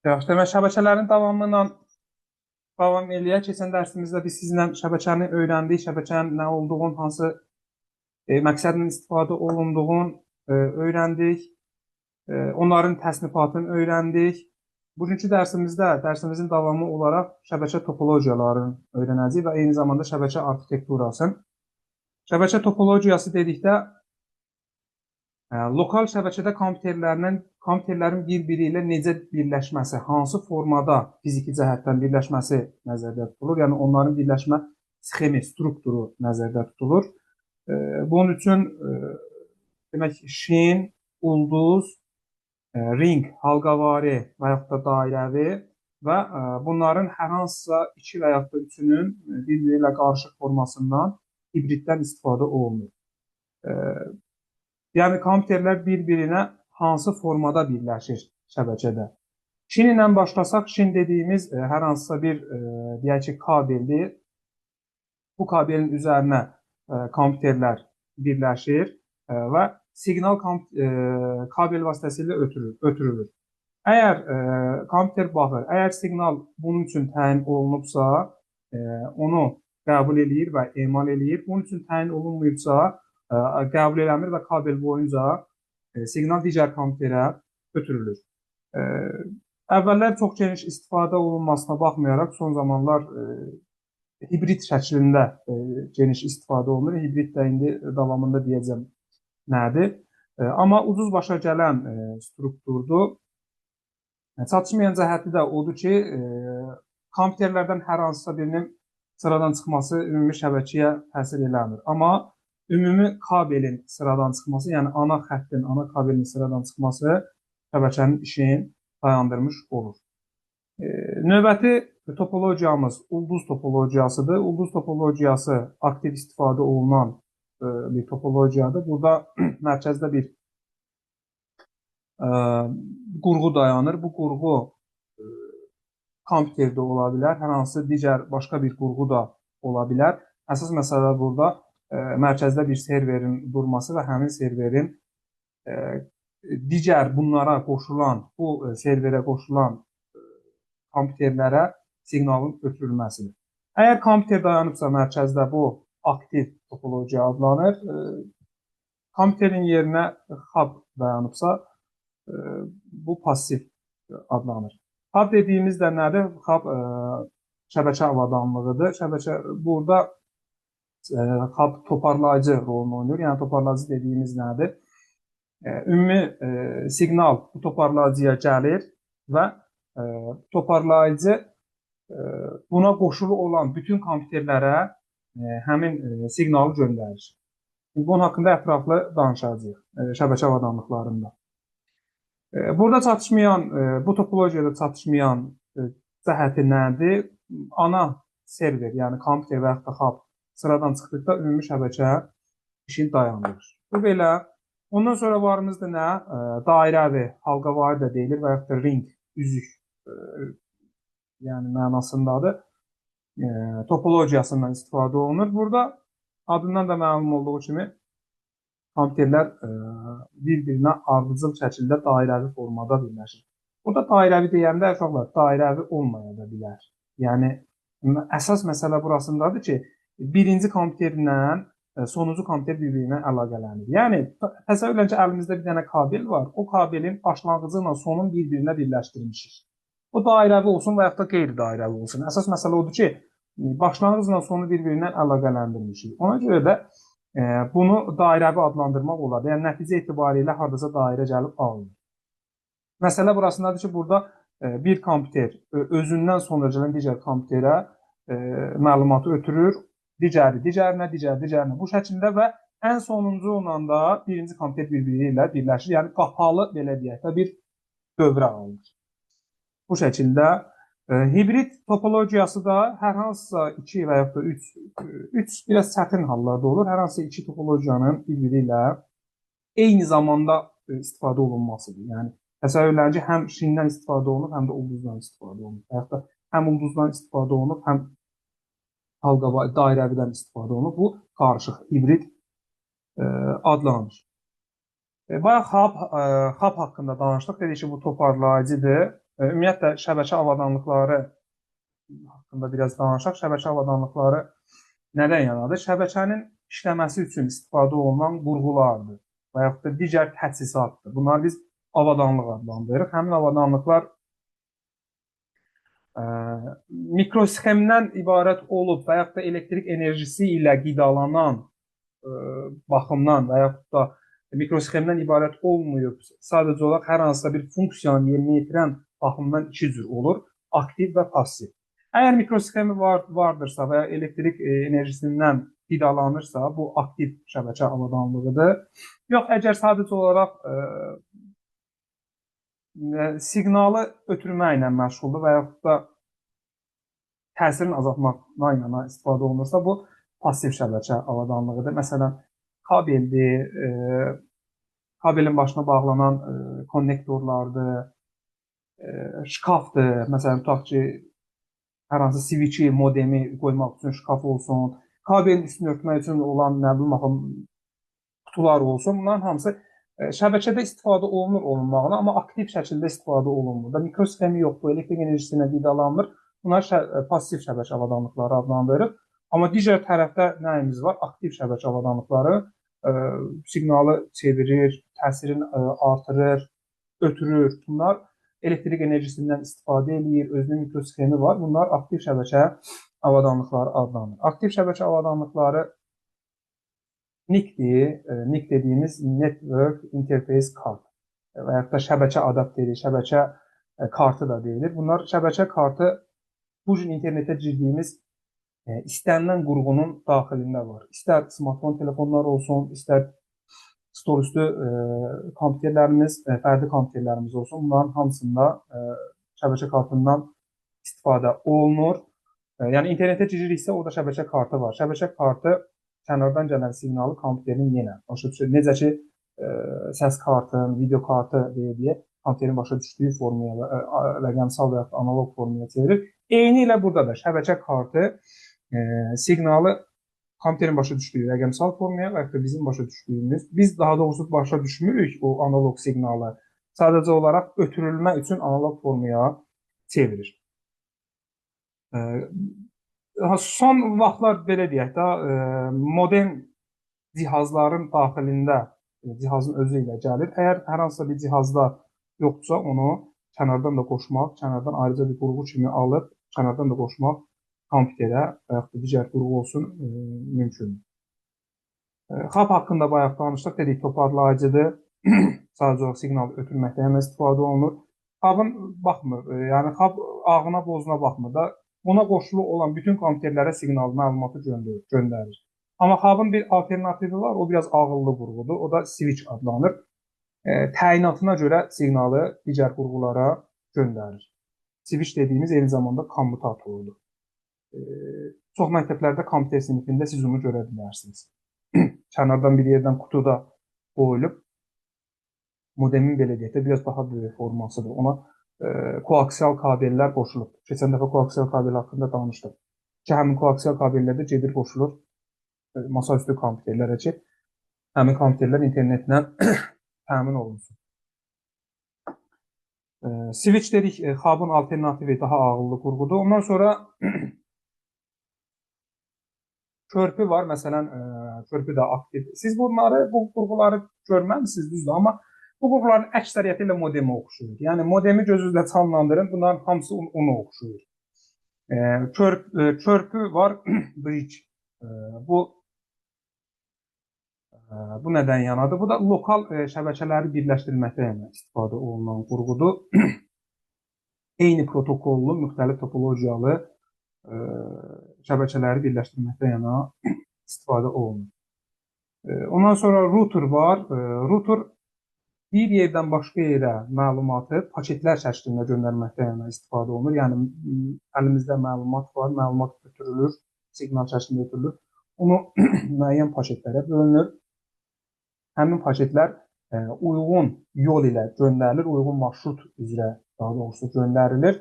Yaxşı, demək şəbəkələrin davamı ilə davam eləyək. Keçən dərsimizdə biz sizinlə şəbəkəni öyrəndik, şəbəkənin nə olduğunu, hansı məqsədlə istifadə olunduğunu öyrəndik, onların təsnifatını öyrəndik. Bugünkü dərsimizdə, dərsimizin davamı olaraq şəbəkə topologiyalarını öyrənəcəyik və eyni zamanda şəbəkə arxitekturasını. Şəbəkə topologiyası dedikdə, lokal şəbəkədə kompüterlərin bir-biri ilə necə birləşməsi, hansı formada fiziki cəhətdən birləşməsi nəzərdə tutulur. Yəni, onların birləşmə sxemi, strukturu nəzərdə tutulur. Bunun üçün demək, şin, ulduz, ring, halqavari və yaxud da dairəvi və bunların hər hansısa iki və yaxud da üçünün bir-biri ilə qarışıq formasından hibriddən istifadə olunur. Yəni, kompüterlər bir-birinə hansı formada birləşir şəbəkədə. Şin ilə başlasaq, şin dediyimiz hər hansısa bir, deyək ki, kabeldir. Bu kabelin üzərinə kompüterlər birləşir və siqnal kabel vasitəsilə ötürülür. Əgər kompüter baxır, əgər siqnal bunun üçün təyin olunubsa, onu qəbul edir və emal edir. Bunun üçün təyin olunmayıbsa, qəbul eləmir və kabel boyunca siqnal digər kompüterə ötürülür. Əvvəllər çox geniş istifadə olunmasına baxmayaraq, son zamanlar hibrid şəklində geniş istifadə olunur. Hibrid də indi davamında deyəcəm nədir. Amma ucuz başa gələn strukturdur. Çatışmayan cəhəti də odur ki, kompüterlərdən hər hansısa birinin sıradan çıxması ümumi şəbəkəyə təsir eləmir. Amma ümumi kabelin sıradan çıxması, yəni ana xəttin, ana kabelin sıradan çıxması şəbəkənin işini dayandırmış olur. Növbəti topologiyamız ulduz topologiyasıdır. Ulduz topologiyası aktiv istifadə olunan bir topologiyadır. Burada mərkəzdə bir qurğu dayanır. Bu qurğu kompüterdə ola bilər, hər hansı digər başqa bir qurğu da ola bilər. Əsas məsələ burada mərkəzdə bir serverin durması və həmin serverin digər bunlara qoşulan, bu serverə qoşulan kompüterlərə siqnalın ötürülməsidir. Əgər kompüter dayanıbsa mərkəzdə bu aktiv topologiya adlanır. Kompüterin yerinə hub dayanıbsa bu pasiv adlanır. Hub dediyimiz də nədir? Hub şəbəkə avadanlığıdır. Burada hub toparlayıcı rolunu oynayır. Yəni toparlayıcı dediyimiz nədir? Ümumi siqnal bu toparlayıcıya gəlir və toparlayıcı buna qoşulu olan bütün kompüterlərə həmin siqnalı göndərir. Bunun haqqında ətraflı danışacağıq şəbəkə avadanlıqlarında. Burada çatışmayan, bu topologiyada çatışmayan cəhəti nədir? Ana server, yəni kompüter və yaxud da hub sıradan çıxdıqda ümumi şəbəkə işini dayandırır. Bu belə. Ondan sonra varımızda nə? Dairəvi, halqavari də deyilir və yaxud da ring, üzük yəni mənasındadır. Topologiyasından istifadə olunur. Burada adından da məlum olduğu kimi kompüterlər bir-birinə ardıcıl şəkildə dairəvi formada birləşir. Burada dairəvi deyəndə uşaqlar dairəvi olmaya da bilər. Yəni əsas məsələ burasındadır ki, birinci kompüterlə sonuncu kompüter bir-birinə əlaqələnir. Yəni təsəvvür edin ki, əlimizdə bir dənə kabel var. O kabelin başlanğıcı ilə sonun bir-birinə birləşdirilmişik. O dairəvi olsun və yaxud da qeyri-dairəvi olsun. Əsas məsələ odur ki, başlanğıcla sonu bir-birindən əlaqələndirmişik. Ona görə də bunu dairəvi adlandırmaq olar. Yəni, nəticə etibarilə hardasa dairə gəlib alınır. Məsələ burasındadır ki, burada bir kompüter özündən sonra gələn digər kompüterə məlumatı ötürür, digərinə. Bu şəkildə və ən sonuncu olan da birinci kompüter bir-biri ilə birləşir. Yəni, qapalı, belə deyək də, bir dövrə alınır. Bu şəkildə hibrid topologiyası da hər hansısa 2 və yaxud da 3 biraz çətin hallarda olur. Hər hansısa 2 topologiyanın bir-biri ilə eyni zamanda istifadə olunmasıdır. Yəni, təsəvvür edin ki, həm şindən istifadə olunur, həm də ulduzdan istifadə olunur. Və yaxud da həm ulduzdan istifadə olunur, həm halqavari, dairəvidən istifadə olunur. Bu qarışıq, hibrid adlanır. Bayaq hub haqqında danışdıq. Dedik ki, bu toparlayıcıdır. Ümumiyyətlə, şəbəkə avadanlıqları haqqında biraz danışaq. Şəbəkə avadanlıqları nədən yanadır? Şəbəkənin işləməsi üçün istifadə olunan qurğulardır və yaxud da digər təchizatdır. Bunları biz avadanlıq adlandırırıq. Həmin avadanlıqlar mikrosxemdən ibarət olub və yaxud da elektrik enerjisi ilə qidalanan baxımdan və yaxud da mikrosxemdən ibarət olmayıb, sadəcə olaraq hər hansısa bir funksiyanı yerinə yetirən baxımdan iki cür olur: aktiv və passiv. Əgər mikrosxemi vardırsa və ya elektrik enerjisindən qidalanırsa, bu aktiv şəbəkə avadanlığıdır. Yox, əgər sadəcə olaraq siqnalı ötürməklə məşğuldur və yaxud da təsirini azaltmaqdan yana istifadə olunursa, bu passiv şəbəkə avadanlığıdır. Məsələn, kabeldir, kabelin başına bağlanan konnektorlardır, şkafdır. Məsələn, tutaq ki, hər hansı switchi, modemi qoymaq üçün şkaf olsun, kabelin üstünü örtmək üçün olan nə bilim qutular olsun. Bunların hamısı şəbəkədə istifadə olunur olunmağına, amma aktiv şəkildə istifadə olunmur. Da mikrosxemi yoxdur, elektrik enerjisi ilə qidalanmır. Bunlar passiv şəbəkə avadanlıqları adlandırırıq. Amma digər tərəfdə nəyimiz var? Aktiv şəbəkə avadanlıqları siqnalı çevirir, təsirini artırır, ötürür. Bunlar elektrik enerjisindən istifadə edir, özünün mikrosxemi var. Bunlar aktiv şəbəkə avadanlıqları adlanır. Aktiv şəbəkə avadanlıqları NIC-dir. NIC dediyimiz Network Interface Card və yaxud da şəbəkə adapteri, şəbəkə kartı da deyilir. Bunlar şəbəkə kartı bu cür internetə girdiyimiz istənilən qurğunun daxilində var. İstər smartfon telefonlar olsun, istər stolüstü kompüterlərimiz, fərdi kompüterlərimiz olsun. Bunların hamısında şəbəkə kartından istifadə olunur. Yəni internetə giririksə, orada şəbəkə kartı var. Şəbəkə kartı kənardan gələn siqnalı kompüterin yenə başa düşür. Necə ki, səs kartı, video kartı deyə kompüterin başa düşdüyü formaya, rəqəmsal və yaxud analog formaya çevirir. Eyni ilə burada da şəbəkə kartı siqnalı kompüterin başa düşdüyü rəqəmsal formaya və yaxud da bizim başa düşdüyümüz, biz daha doğrusu başa düşmürük o analog siqnalı. Sadəcə olaraq ötürülmə üçün analog formaya çevirir. Son vaxtlar belə deyək də, modern cihazların daxilində, cihazın özü ilə gəlir. Əgər hər hansısa bir cihazda yoxdursa, onu kənardan da qoşmaq, kənardan ayrıca bir qurğu kimi alıb, kənardan da qoşmaq kompüterə və yaxud da digər qurğu olsun mümkündür. Hub haqqında bayaq danışdıq, dedik toparlayıcıdır. Sadəcə olaraq siqnal ötürməkdən istifadə olunur. Hub'ın baxmır, yəni hub ağına bozuna baxmır da, ona qoşulu olan bütün kompüterlərə siqnal məlumatı göndərir. Amma hub'ın bir alternativi var, o biraz ağıllı qurğudur, o da switch adlanır. Təyinatına görə siqnalı digər qurğulara göndərir. Switch dediyimiz eyni zamanda kommutatordur. Çox məktəblərdə kompüter sinifində siz onu görə bilərsiniz. Kənardan bir yerdən qutuda qoyulub, modemin belə deyək də, biraz daha böyük formasıdır. Ona koaksial kabellər qoşulur. Keçən dəfə koaksial kabel haqqında danışdıq. Ki, həmin koaksial kabellər də gedir qoşulur masaüstü kompüterlərə ki, həmin kompüterlər internetlə təmin olunsun. Switch dedik, hub'ın alternativi daha ağıllı qurğudur. Ondan sonra körpü var. Məsələn, körpü də aktiv. Siz bunları, bu qurğuları görməmisiniz, düzdür, amma bu qurğuların əksəriyyəti ilə modemə oxşuyur. Yəni, modemi gözünüzlə canlandırın, bunların hamısı ona oxşuyur. Körpü var, bridge. Bu nədən yanadır? Bu da lokal şəbəkələri birləşdirməkdə istifadə olunan qurğudur. Eyni protokollu, müxtəlif topologiyalı şəbəkələri birləşdirməkdə yana istifadə olunur. Ondan sonra router var. Router bir yerdən başqa yerə məlumatı paketlər şəklində göndərməkdə yana istifadə olunur. Yəni, əlimizdə məlumat var, məlumat ötürülür, siqnal şəklində ötürülür. Onu müəyyən paketlərə bölünür. Həmin paketlər uyğun yol ilə göndərilir, uyğun marşrut üzrə daha doğrusu göndərilir.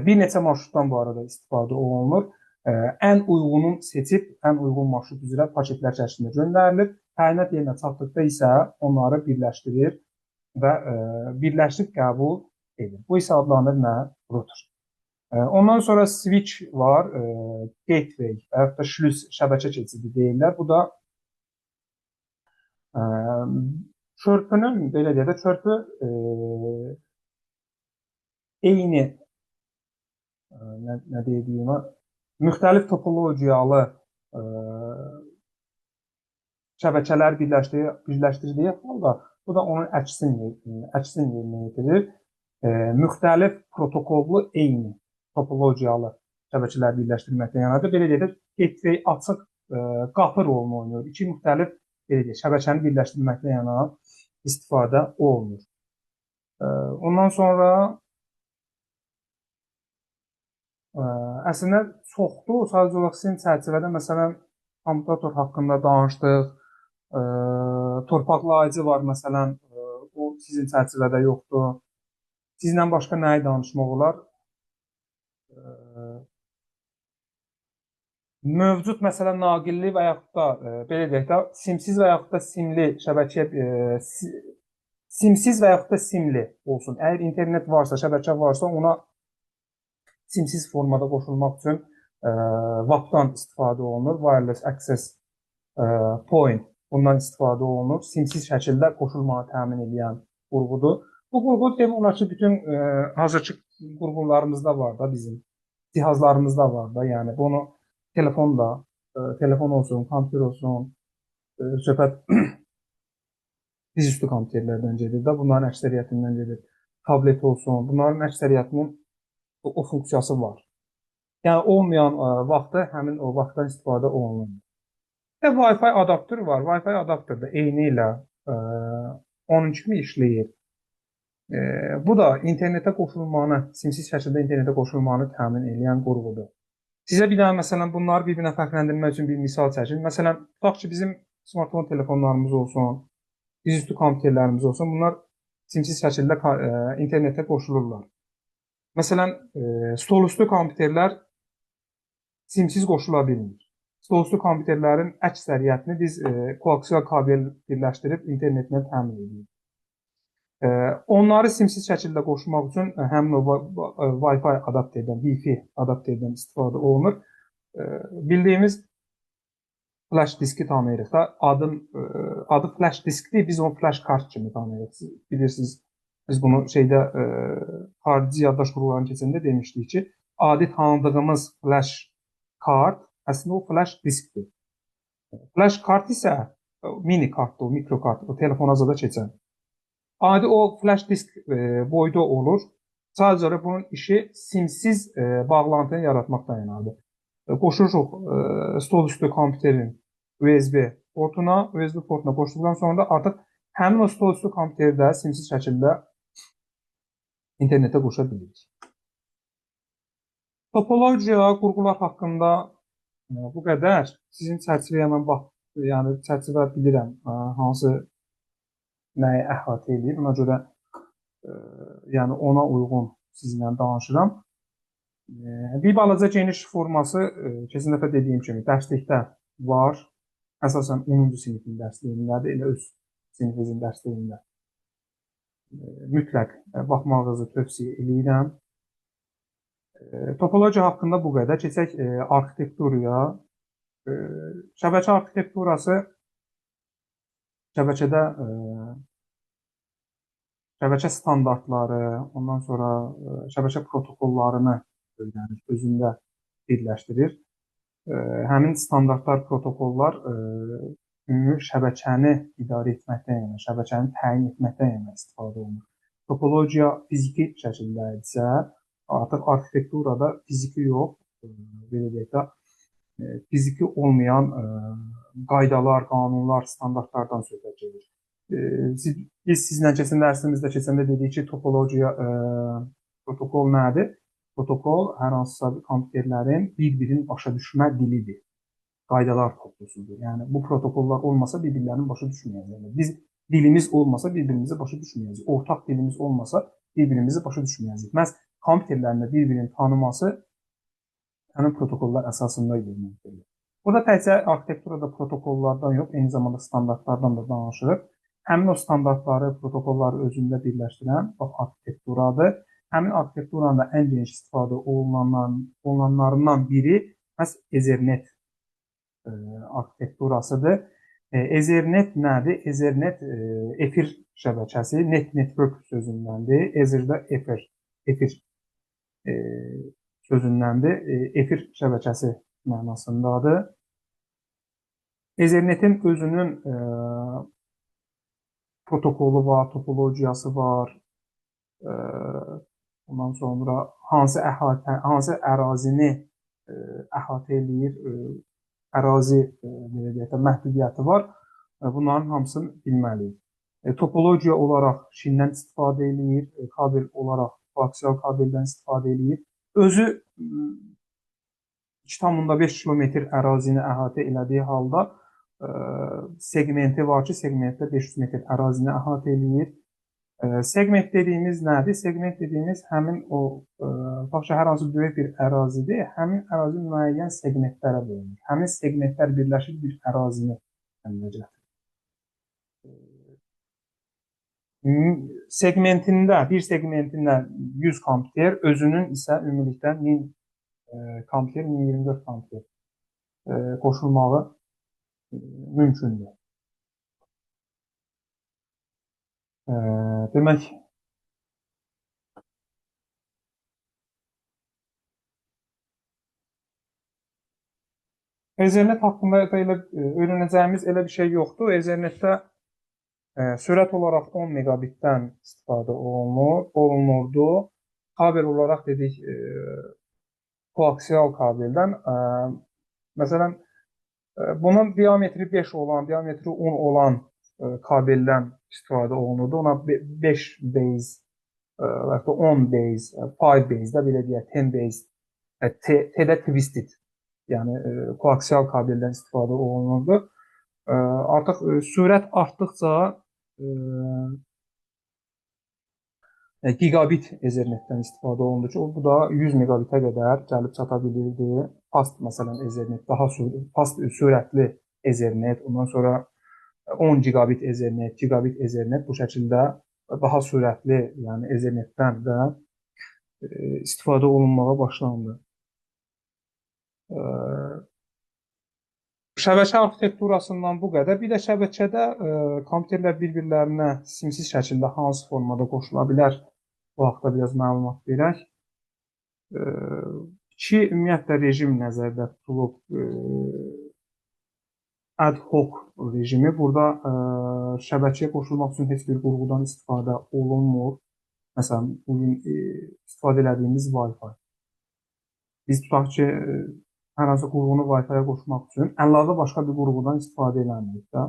Bir neçə marşrutdan bu arada istifadə olunur. Ən uyğunun seçib, ən uyğun marşrut üzrə paketlər şəklində göndərilir. Təyinat yerinə çatdıqda isə onları birləşdirir və birləşib qəbul edir. Bu isə adlanır nə? Router. Ondan sonra switch var, gateway və yaxud da şlüz şəbəkə keçidi deyirlər. Bu da çörpünün, belə deyək də, çörpü eyni nə deyiliyim, müxtəlif topologiyalı şəbəkələr birləşdirdiyi halda bu da onun əksini yerinə yetirir. Müxtəlif protokollu eyni topologiyalı şəbəkələr birləşdirməklə yanadır. Belə deyək də, gateway açıq qapı rolunu oynayır. İki müxtəlif belə deyək, şəbəkəni birləşdirməklə yanadır istifadə olunur. Ondan sonra əslində çoxdur. Sadəcə olaraq sizin çərçivədə məsələn kommutator haqqında danışdıq. Torpaqlayıcı var məsələn, o sizin çərçivədə yoxdur. Sizlə başqa nəyi danışmaq olar? Mövcud məsələn naqilli və yaxud da belə deyək də simsiz və yaxud da simli şəbəkəyə simsiz və yaxud da simli olsun. Əgər internet varsa, şəbəkə varsa ona simsiz formada qoşulmaq üçün WAP-dan istifadə olunur. Wireless Access Point bundan istifadə olunur. Simsiz şəkildə qoşulmağı təmin edən qurğudur. Bu qurğu demək olar ki, bütün hazırki qurğularımızda var da, bizim cihazlarımızda var da. Yəni bunu telefonda, telefon olsun, kompüter olsun, söhbət dizüstü kompüterlərdən gedir də. Bunların əksəriyyətindən gedir. Tablet olsun, bunların əksəriyyətinin o funksiyası var. Yəni olmayan vaxtda həmin o vaxtdan istifadə olunur. Və Wi-Fi adaptör var. Wi-Fi adaptör də eyni ilə onun kimi işləyir. Bu da internetə qoşulmanı, simsiz şəkildə internetə qoşulmanı təmin edən qurğudur. Sizə bir dənə məsələn bunları bir-birinə fərqləndirmək üçün bir misal çəkin. Məsələn, tutaq ki, bizim smartfon telefonlarımız olsun, dizüstü kompüterlərimiz olsun. Bunlar simsiz şəkildə internetə qoşulurlar. Məsələn, stolüstü kompüterlər simsiz qoşula bilmir. Stolüstü kompüterlərin əksəriyyətini biz koaksial kabel birləşdirib internetlə təmin edirik. Onları simsiz şəkildə qoşmaq üçün həmin o Wi-Fi adapterdən, Wi-Fi adapterdən istifadə olunur. Bildiyimiz flash diski tanıyırıq da. Adı flash diskdir, biz onu flash kart kimi tanıyırıq. Siz bilirsiniz, biz bunu xarici yaddaş qurğularını keçəndə demişdik ki, adi tanıdığımız flash kart əslində o flash diskdir. Flash kart isə mini kartdır, o mikro kartdır, o telefonaza da keçən. Adi o flash disk boyda olur. Sadəcə bunun işi simsiz bağlantını yaratmaqdan ibarətdir. Qoşuruq stolüstü kompüterin USB portuna, USB portuna qoşduqdan sonra da artıq həmin o stolüstü kompüterdə simsiz şəkildə internetə qoşa bilirik. Topologiya, qurğular haqqında bu qədər. Sizin çərçivəyə mən yəni çərçivə bilirəm hansı nəyi əhatə edir. Ona görə yəni ona uyğun sizinlə danışıram. Bir balaca geniş forması keçən dəfə dediyim kimi dərslikdə var. Əsasən 10-cu sinifin dərsliyindədir, elə öz sinifinizin dərsliyində. Mütləq baxmağınızı tövsiyə edirəm. Topologiya haqqında bu qədər. Keçək arxitekturaya. Şəbəkə arxitekturası şəbəkədə şəbəkə standartları, ondan sonra şəbəkə protokollarını özündə birləşdirir. Həmin standartlar, protokollar ümumi şəbəkəni idarə etməkdən yana, şəbəkəni təyin etməkdən yana istifadə olunur. Topologiya fiziki şəkildə isə artıq arxitekturada fiziki yox, belə deyək də, fiziki olmayan qaydalar, qanunlar, standartlardan söhbət gedir. Biz sizlə keçən dərsimizdə keçəndə dedik ki, topologiya protokol nədir? Protokol hər hansısa kompüterlərin bir-birini başa düşmə dilidir. Qaydalar toplusudur. Yəni bu protokollar olmasa bir-birlərini başa düşməyəcəklər. Biz dilimiz olmasa bir-birimizi başa düşməyəcəyik. Ortaq dilimiz olmasa bir-birimizi başa düşməyəcəyik. Məhz kompüterlərində bir-birini tanıması həmin protokollar əsasında yerinə getirilir. Burada təkcə arxitekturada protokollardan yox, eyni zamanda standartlardan da danışırıq. həmin o standartları, protokolları özündə birləşdirən arkitekturadır. Həmin arxitekturanın da ən geniş istifadə olunanlarından biri məhz Ethernet arxitekturasıdır. Ethernet nədir? Ethernet efir şəbəkəsi, network sözündəndir. Etherdə efir e, sözündəndir. Efir şəbəkəsi mənasındadır. Ethernetin özünün protokolu var, topologiyası var. Ondan sonra hansı ərazini əhatə eləyir, ərazi belə deyək də məhdudiyyəti var. Bunların hamısını bilməliyik. Topologiya olaraq Şindən istifadə eləyir, kabel olaraq koaksial kabeldən istifadə eləyir. Özü 2,5 kilometr ərazini əhatə elədiyi halda segmenti var ki, segmentdə 500 metr ərazini əhatə eləyir. Segment dediyimiz nədir? Segment dediyimiz həmin o, tutaq ki, hər hansı böyük bir ərazidir, həmin ərazi müəyyən segmentlərə bölünür. Həmin segmentlər birləşib bir ərazini əmələ gətirir. Bir segmentində 100 amper, özünün isə ümumilikdə 1000 amper, 1024 amper qoşulmağı mümkündür. Demək, Ethernet haqqında da öyrənəcəyimiz elə bir şey yoxdur. Ethernetdə sürət olaraq 10 megabitdən istifadə olunurdu. Kabel olaraq dedik, koaksial kabeldən. Məsələn, bunun diametri 5 olan, diametri 10 olan kabeldən istifadə olunurdu. Ona 5 base, və 10 base, 5 base də belə deyək, 10 base, T-də twisted, yəni koaksial kabeldən istifadə olunurdu. Artıq sürət artdıqca gigabit Ethernetdən istifadə olundu ki, bu da 100 megabitə qədər gəlib çata bilirdi. Fast məsələn Ethernet, daha fast sürətli Ethernet, ondan sonra 10 gigabit Ethernet, gigabit Ethernet bu şəkildə daha sürətli, yəni Ethernetdən də istifadə olunmağa başlandı. Şəbəkə arxitekturasından bu qədər. Bir də şəbəkədə kompüterlər bir-birlərinə simsiz şəkildə hansı formada qoşula bilər? Bu haqda biraz məlumat verək. İki ümumiyyətlə rejim nəzərdə tutulub. Ad hoc rejimi. Burada şəbəkəyə qoşulmaq üçün heç bir qurğudan istifadə olunmur. Məsələn, bugün istifadə edədiyimiz Wi-Fi. Biz tutaq ki, hər hansı qurğunu Wi-Fi-yə qoşmaq üçün əlavə başqa bir qurğudan istifadə eləmirik də.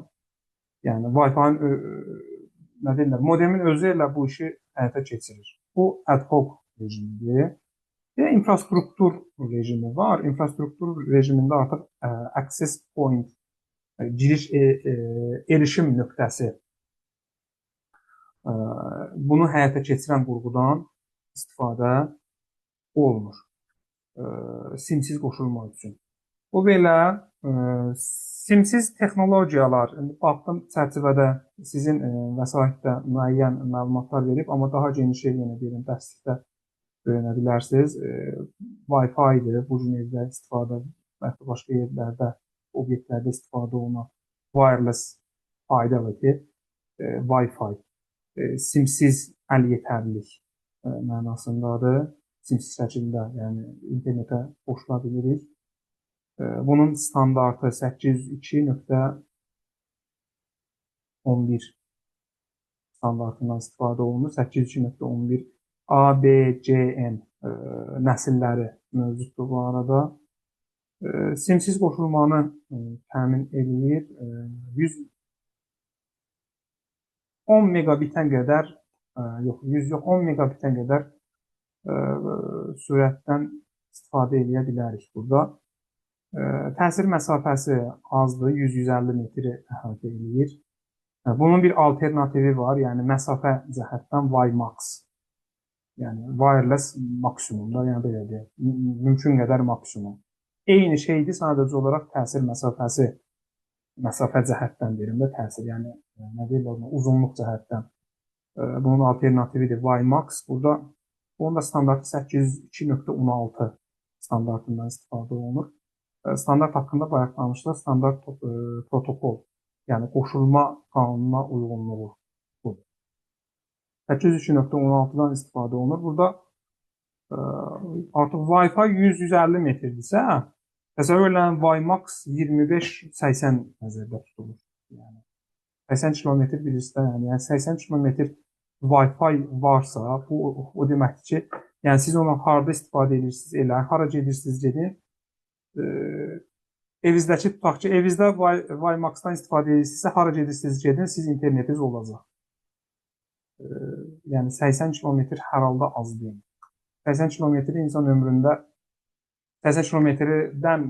Yəni Wi-Fi-nin modemin özü ilə bu işi həyata keçirir. Bu ad hoc rejimidir. Və infrastruktur rejimi var. İnfrastruktur rejimində artıq access point, giriş erişim nöqtəsi bunu həyata keçirən qurğudan istifadə olunur. Simsiz qoşulmaq üçün. Bu belə simsiz texnologiyalar, baxdım çərçivədə sizin vəsaitdə müəyyən məlumatlar verib, amma daha geniş yenə deyirəm, dərslikdə öyrənə bilərsiniz. Wi-Fi-dir, bu gün evdə istifadə, başqa yerlərdə, obyektlərdə istifadə olunan wireless faydalı ki, Wi-Fi, simsiz əliyetərlik mənasındadır. Simsiz şəkildə, yəni internetə qoşula bilirik. Bunun standartı 802.11 standartından istifadə olunur. 802.11 ABCN nəsilləri mövcuddur bu arada. Simsiz qoşulmanı təmin edir. 110 megabitə qədər, 10 megabitə qədər sürətdən istifadə edə bilərik burada. Təsir məsafəsi azdır, 100-150 metri əhatə edir. Bunun bir alternativi var, yəni məsafə cəhətdən WiMAX. Yəni wireless maksimumda, yəni belə deyək, mümkün qədər maksimum. Eyni şeydir, sadəcə olaraq təsir məsafəsi məsafə cəhətdən deyirəm də təsir, yəni nə deyirlər ona, uzunluq cəhətdən. Bunun alternatividir WiMAX. Burada onun da standartı 802.16 standartından istifadə olunur. Standart haqqında bayaq danışdıq. Standart protokol, yəni qoşulma qanununa uyğunluğu budur. 802.16-dan istifadə olunur. Burada artıq Wi-Fi 100-150 metrdirsə, təsəvvürlərin WiMAX 25-80 nəzərdə tutulur. Yəni 80 kilometr bilirsiniz, yəni 80 kilometr Wi-Fi varsa, bu o deməkdir ki, yəni siz ondan harda istifadə edirsiniz, elə hara gedirsiniz gedin. Evinizdəki tutaq ki, evinizdə WiMAX-dan istifadə edirsinizsə, hara gedirsiniz gedin, siz internetiniz olacaq. Yəni 80 kilometr hər halda az deyil. 80 kilometri insan ömründə 80 kilometrdən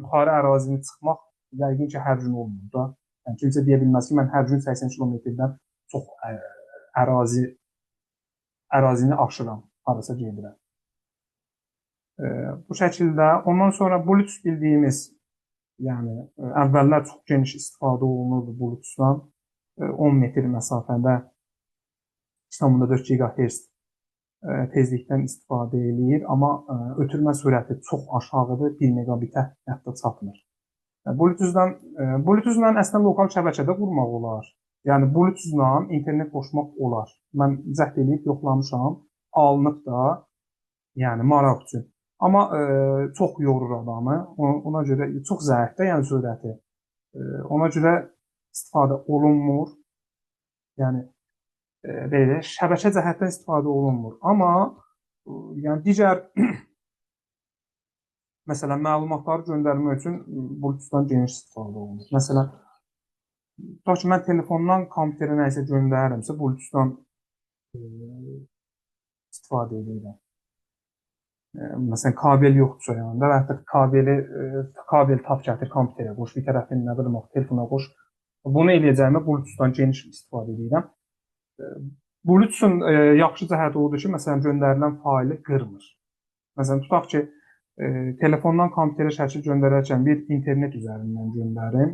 yuxarı ərazini çıxmaq yəqin ki, hər gün olmur da. Yəni kimsə deyə bilməz ki, mən hər gün 80 kilometrdən çox ərazini aşıram, harasa gedirəm. Bu şəkildə ondan sonra Bluetooth bildiyimiz, yəni əvvəllər çox geniş istifadə olunurdu Bluetooth-dan. 10 metr məsafədə 2,4 GHz tezlikdən istifadə edir, amma ötürmə sürəti çox aşağıdır, 1 megabitə hətta çatmır. Bluetooth-la əslində lokal şəbəkədə qurmaq olar. Yəni Bluetooth-la internet qoşmaq olar. Mən cəhd edib yoxlamışam, alınıb da, yəni maraq üçün. Amma çox yorur adamı, ona görə çox zəifdir, yəni sürəti. Ona görə istifadə olunmur. Yəni belə şəbəkə cəhətdən istifadə olunmur. Amma yəni digər məsələn məlumatları göndərmək üçün Bluetooth-dan geniş istifadə olunur. Məsələn, tutaq ki, mən telefondan kompüterə nəyisə göndərirəmsə, Bluetooth-dan istifadə edirəm. Məsələn, kabel yoxdursa yanında və hətta kabel tap gətir kompüterə qoş, bir tərəfini nə bilim telefona qoş. Bunu eləyəcəyimə Bluetooth-dan geniş istifadə edirəm. Bluetooth-un yaxşı cəhəti odur ki, məsələn, göndərilən faylı qırmır. Məsələn, tutaq ki, telefondan kompüterə şəkil göndərərkən bir internet üzərindən göndərim,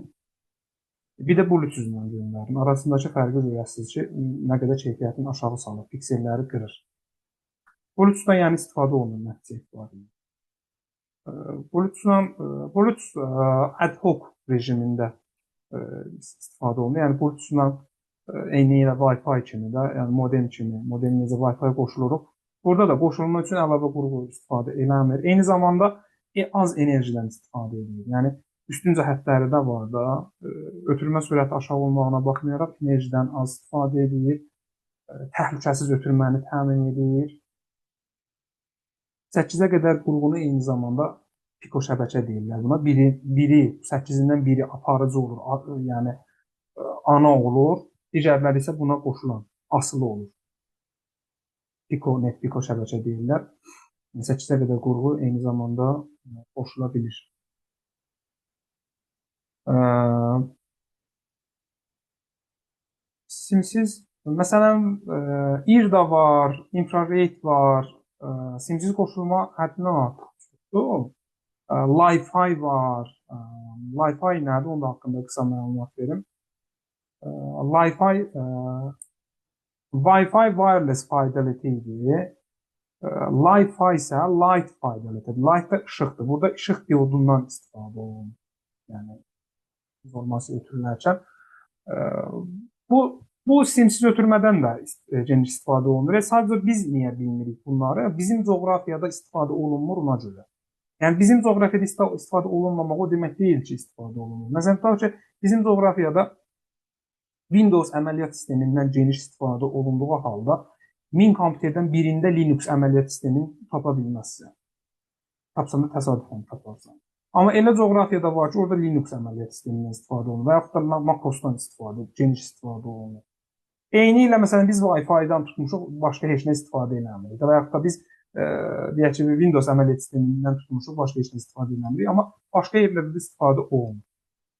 bir də Bluetooth-dan göndərim. Arasındakı fərqi görəsiniz ki, nə qədər keyfiyyətini aşağı salır, pikselləri qırır. Bluetooth-dan yəni istifadə olunur nəticə etibarilə. Bluetooth ad hoc rejimində istifadə olunur. Yəni Bluetooth-la eyni ilə Wi-Fi kimi də, yəni modem kimi, modem necə Wi-Fi qoşuluruq. Burada da qoşulma üçün əlavə qurğu istifadə eləmir. Eyni zamanda az enerjidən istifadə edir. Yəni üstün cəhətləri də var da, ötürmə sürəti aşağı olmağına baxmayaraq enerjidən az istifadə edir, təhlükəsiz ötürməni təmin edir. 8-ə qədər qurğunu eyni zamanda piko şəbəkə deyirlər buna. Biri 8-dən biri aparıcı olur, yəni ana olur. Digərləri isə buna qoşulan, asılı olur. Net piko şəbəkə deyirlər. 8-ə qədər qurğu eyni zamanda qoşula bilir. Simsiz, məsələn, IRDA var, infrared var, simsiz qoşulma həddindən artıqdır. Li-Fi var. Li-Fi nədir? Onun haqqında qısa məlumat verim. Li-Fi Wi-Fi wireless fidelity-dir. Li-Fi isə light fidelity-dir. Light da işıqdır. Burada işıq diodundan istifadə olunur. Yəni informasiya ötürülərkən. Bu simsiz ötürmədən də geniş istifadə olunur. Sadəcə biz niyə bilmirik bunları? Bizim coğrafiyada istifadə olunmur ona görə. Yəni bizim coğrafiyada istifadə olunmamaq o demək deyil ki, istifadə olunur. Məsələn, tutaq ki, bizim coğrafiyada Windows əməliyyat sistemindən geniş istifadə olunduğu halda 1000 kompüterdən birində Linux əməliyyat sistemini tapa bilməzsən. Tapsan da təsadüfən taparsan. Amma elə coğrafiyada var ki, orada Linux əməliyyat sistemindən istifadə olunur və yaxud da MacOS-dan geniş istifadə olunur. Eyni ilə məsələn biz Wi-Fi-dan tutmuşuq, başqa heç nə istifadə eləmirik. Və yaxud da biz deyək ki, Windows əməliyyat sistemindən tutmuşuq, başqa heç nə istifadə eləmirik, amma başqa yerlərdə istifadə olunur.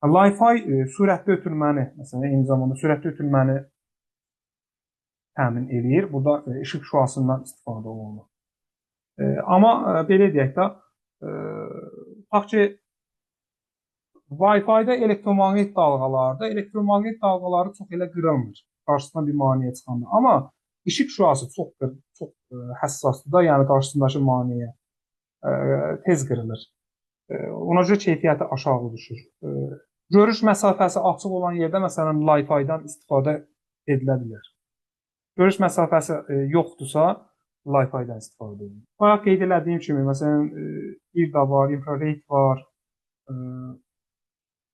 Li-Fi sürətli ötürməni, məsələn, eyni zamanda sürətli ötürməni təmin edir. Burada işıq şüasından istifadə olunur. Amma belə deyək də, tutaq ki, Wi-Fi-da elektromaqnit dalğaları çox elə qırılmır. Qarşısına bir maneə çıxanda. Amma işıq şüası çox həssasdır da, yəni qarşısındakı maneəyə tez qırılır. Ona görə keyfiyyəti aşağı düşür. Görüş məsafəsi açıq olan yerdə məsələn Li-Fi-dan istifadə edilə bilər. Görüş məsafəsi yoxdursa Li-Fi-dan istifadə edilir. Bayaq qeyd etdiyim kimi məsələn İRDA var, infrared var.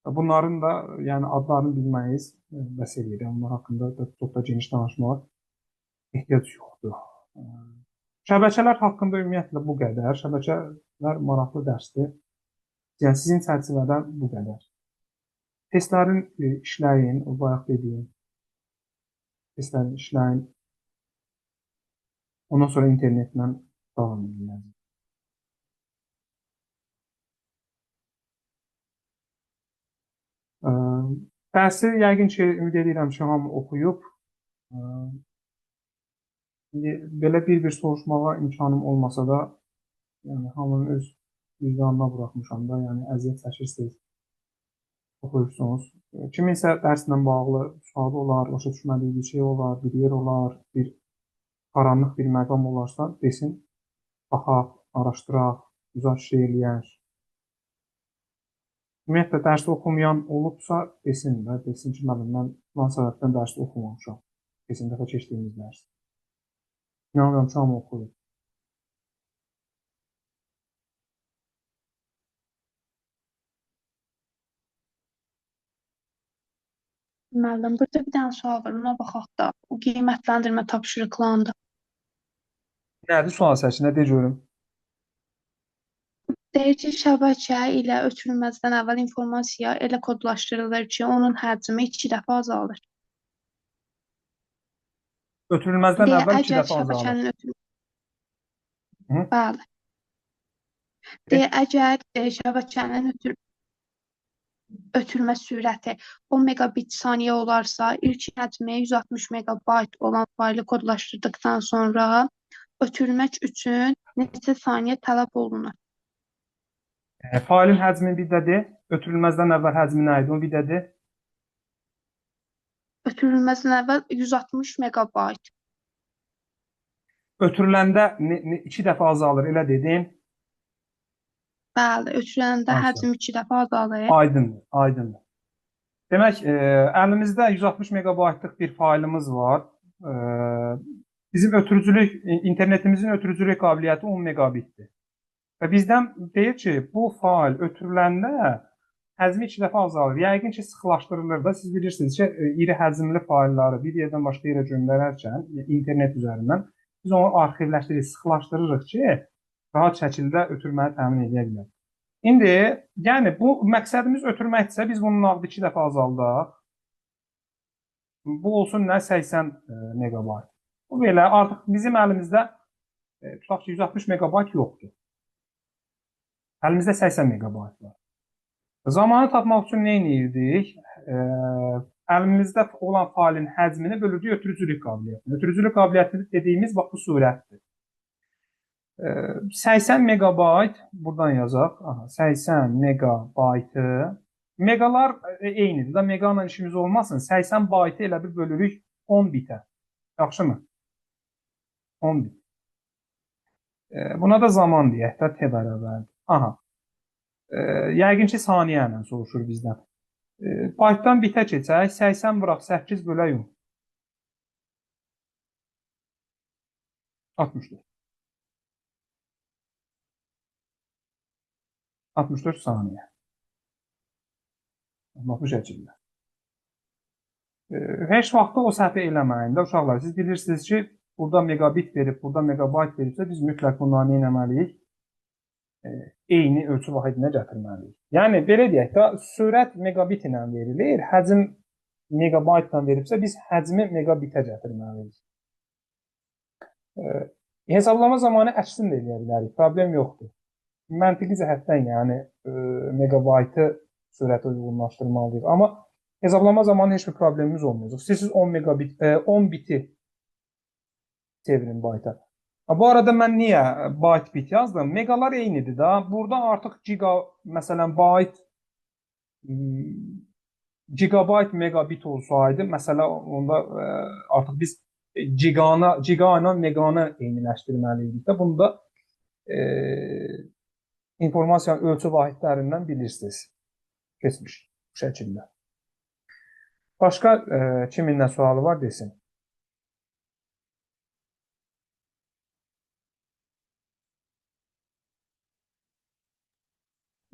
Bunların da yəni adlarını bilməyiz bəs eləyir. Onlar haqqında da çox da geniş danışmağa ehtiyac yoxdur. Şəbəkələr haqqında ümumiyyətlə bu qədər. Şəbəkələr maraqlı dərsdir. Yəni sizin çərçivədən bu qədər. Testlərin işləyin, o bayaq dediyim testlərin işləyin. Ondan sonra internetlə davam edin. Dərsi yəqin ki, ümid edirəm ki, hamı oxuyub. Belə bir soruşmağa imkanım olmasa da, yəni hamının öz vicdanına buraxmışam da, yəni əziyyət çəkirsiniz, oxuyursunuz. Kiminsə dərslə bağlı sualı olar, başa düşmədiyi bir şey olar, bir yer olar, bir qaranlıq bir məqam olarsa, desin, baxaq, araşdıraq, müzakirə eləyək. Ümumiyyətlə, dərsi oxumayan olubsa, desin ki, mən filan səbəbdən dərsi oxumamışam. Keçən dəfə keçdiyimiz dərs. İnanıram ki, hamı oxuyur. Müəllim, burada bir dənə sual var, ona baxaq da. O qiymətləndirmə tapşırıqlarında. Nədir sual səçində, de görüm. Deyir ki, şəbəkə ilə ötürülməzdən əvvəl informasiya elə kodlaşdırılır ki, onun həcmi 2 dəfə azalır. Ötürülməzdən əvvəl 2 dəfə azalır. Bəli. Deyir, əgər şəbəkənin ötürmə sürəti 10 megabit saniyə olarsa, ilk həcmi 160 megabayt olan faylı kodlaşdırdıqdan sonra ötürmək üçün neçə saniyə tələb olunur? Failin həcmi bir də de. Ötürülməzdən əvvəl həcmi nə idi? O bir də de. Ötürülməzdən əvvəl 160 megabayt. Ötürüləndə 2 dəfə azalır, elə dedin. Bəli, ötürüləndə həcm 2 dəfə azalır. Aydındır. Demək, əlimizdə 160 megabaytlıq bir faylımız var. Bizim internetimizin ötürücülük qabiliyyəti 10 megabitdir. Və bizdən deyir ki, bu fail ötürüləndə həcmi 2 dəfə azalır. Yəqin ki, sıxlaşdırılır da. Siz bilirsiniz ki, iri həcmli failləri bir yerdən başqa yerə göndərərkən, internet üzərindən, biz onu arxivləşdiririk, sıxlaşdırırıq ki, rahat şəkildə ötürməni təmin edə bilək. İndi, yəni bu məqsədimiz ötürməkdirsə, biz bunu nağd 2 dəfə azaldaq. Bu olsun nə? 80 megabayt. Bu belə, artıq bizim əlimizdə tutaq ki, 160 megabayt yoxdur. Əlimizdə 80 megabayt var. Zamanı tapmaq üçün nə edirdik? Əlimizdə olan failin həcmini bölürdük ötürücülük qabiliyyətini. Ötürücülük qabiliyyəti dediyimiz bax bu surətdir. 80 megabayt, buradan yazaq. 80 megabaytı. Megalar eynidir da, mega ilə işimiz olmasın. 80 baytı elə bir bölürük 10 bitə. Yaxşımı? 10 bit. Buna da zaman deyək də, T bərabərdir. Yəqin ki, saniyə ilə soruşur bizdən. Baytdan bitə keçək, 80 bıraq 8 bölək 10. 64. 64 saniyə. Bu şəkildə. Heç vaxtda o səhvi eləməyin də uşaqlar. Siz bilirsiniz ki, burada megabit verib, burada megabayt veribsə, biz mütləq bunları nə etməliyik? Eyni ölçü vahidinə gətirməliyik. Yəni, belə deyək də, sürət megabit ilə verilir, həcm megabayt ilə veribsə, biz həcmi megabitə gətirməliyik. Hesablama zamanı əksini də eləyə bilərik, problem yoxdur. Məntiqi cəhətdən, yəni, megabaytı sürətə uyğunlaşdırmalıyıq. Amma hesablama zamanı heç bir problemimiz olmayacaq. Siz 10 biti çevirin bayta. Bu arada mən niyə byte bit yazdım? Megalar eynidir da. Burada artıq giga, məsələn, byte m, gigabayt, megabit olsaydı, məsələ onda artıq biz giga ilə meqanı eyniləşdirməli idik də. Bunda e, informasiyanın ölçü vahidlərindən bilirsiniz. Keçmiş bu şəkildə. Başqa kimin nə sualı var desin.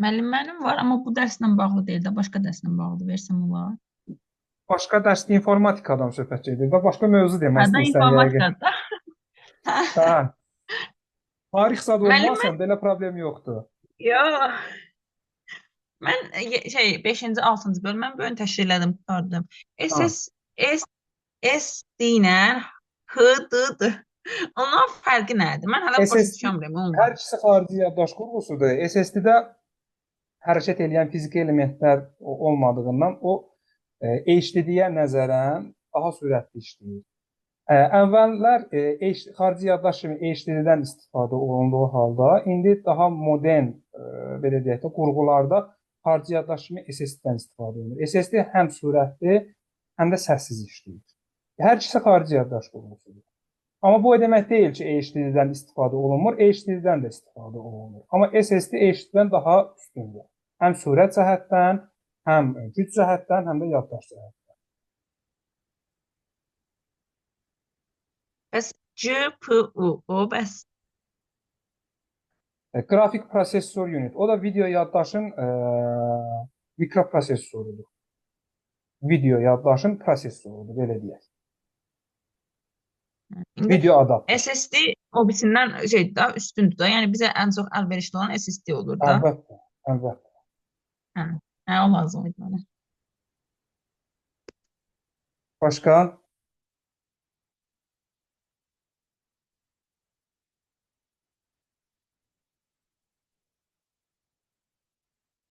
Müəllim, mənim var, amma bu dərslə bağlı deyil də, başqa dərslə bağlıdır. Versəm olar. Başqa dərsdə informatikadan söhbət gedir və başqa mövzu demək Hə, istəyirsən yəqin. informatikadır. Hə. Tarix zad Müəllim, olmazsa belə problem yoxdur. yox. Mən 5-ci, 6-cı bölməm bölün təşkil elədim, qurtardım. Ha. SSD ilə HDD. Onların fərqi nədir? Mən hələ başa SSD düşmürəm onu. hər ikisi xarici yaddaş qurğusudur. SSD-də hərəkət edən fiziki elementlər olmadığından o HDD-yə nəzərən daha sürətli işləyir. Əvvəllər xarici yaddaş kimi HDD-dən istifadə olunduğu halda, indi daha modern belə deyək də qurğularda xarici yaddaş kimi SSD-dən istifadə olunur. SSD həm sürətli, həm də səssiz işləyir. Hər ikisi xarici yaddaş qurğusudur. Amma bu o demək deyil ki, HDD-dən istifadə olunmur, HDD-dən də istifadə olunur. Amma SSD HDD-dən daha üstündür. Həm sürət cəhətdən, həm güc cəhətdən, həm də yaddaş cəhətdən. Bəs GPU, o bəs Qrafik prosesor unit, o da video yaddaşın mikroprosesorudur. Video yaddaşın prosesorudur, belə deyək. Video adapter. SSD o bisindən daha üstündür da. Yəni bizə ən çox əlverişli olan SSD olur da. Əlbəttə, əlbəttə. Hə, o lazım idi mənə. Başqa?